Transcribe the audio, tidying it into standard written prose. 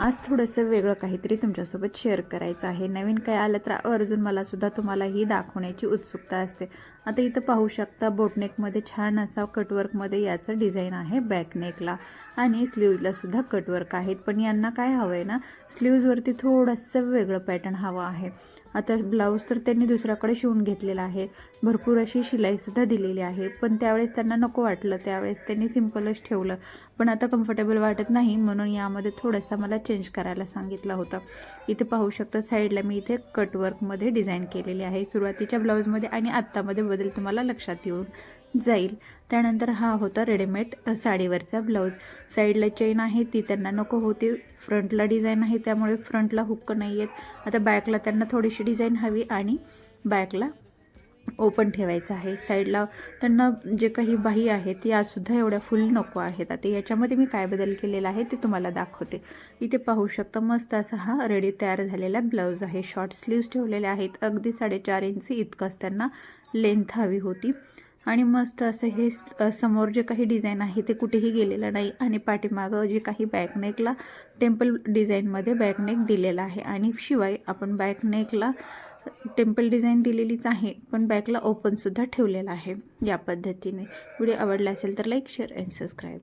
आज थोडंसं वेगळं काहीतरी तुमच्यासोबत शेअर करायचं आहे. नवीन काही आलं तर आवर्जून मलासुद्धा तुम्हालाही दाखवण्याची उत्सुकता असते. आता इथं पाहू शकता बोटनेकमध्ये छान असा कटवर्कमध्ये याचं डिझाईन आहे बॅकनेकला आणि स्लीव्जलासुद्धा कटवर्क आहेत. पण यांना काय हवं आहे ना, स्लीव्जवरती थोडंसं वेगळं पॅटर्न हवं आहे. आता ब्लाऊज तर त्यांनी दुसऱ्याकडे शिवून घेतलेला आहे, भरपूर अशी शिलाईसुद्धा दिलेली आहे. पण त्यावेळेस त्यांना नको वाटलं, त्यावेळेस त्यांनी सिम्पलच ठेवलं. पण आता कम्फर्टेबल वाटत नाही म्हणून यामध्ये थोडासा मला चेंज करायला सांगितलं होतं. इथे पाहू शकता साईडला मी इथे कटवर्कमध्ये डिझाईन केलेली आहे. सुरुवातीच्या ब्लाऊजमध्ये आणि आत्तामध्ये बदल तुम्हाला लक्षात येऊन जाईल. त्यानंतर हा होता रेडीमेड साडीवरचा ब्लाऊज. साईडला चेन आहे ती त्यांना नको होती, फ्रंटला डिझाईन आहे त्यामुळे फ्रंटला हुक्क नाही आहेत. आता बॅकला त्यांना थोडीशी डिझाईन हवी आणि बॅकला ओपन ठेवायचं आहे. साईडला त्यांना जे काही बाही आहेत यासुद्धा एवढ्या फुल नको आहेत. आता याच्यामध्ये मी काय बदल केलेला आहे ते तुम्हाला दाखवते. इथे पाहू शकता मस्त असा हा रेडी तयार झालेला ब्लाऊज आहे. शॉर्ट स्लीव्ज ठेवलेले आहेत, अगदी 4.5 इंच इतकंच त्यांना लेंथ हवी होती. आणि मस्त असं हे समोर जे काही डिझाईन आहे ते कुठेही गेलेलं नाही आणि पाठीमागं जे काही बॅकनेकला टेम्पल डिझाईनमध्ये बॅकनेक दिलेला आहे. आणि शिवाय आपण बॅकनेकला टेम्पल डिझाईन दिलेलीच आहे पण बॅकला ओपनसुद्धा ठेवलेला आहे. या पद्धतीने व्हिडिओ आवडला असेल तर लाईक, शेअर अँड सबस्क्राईब.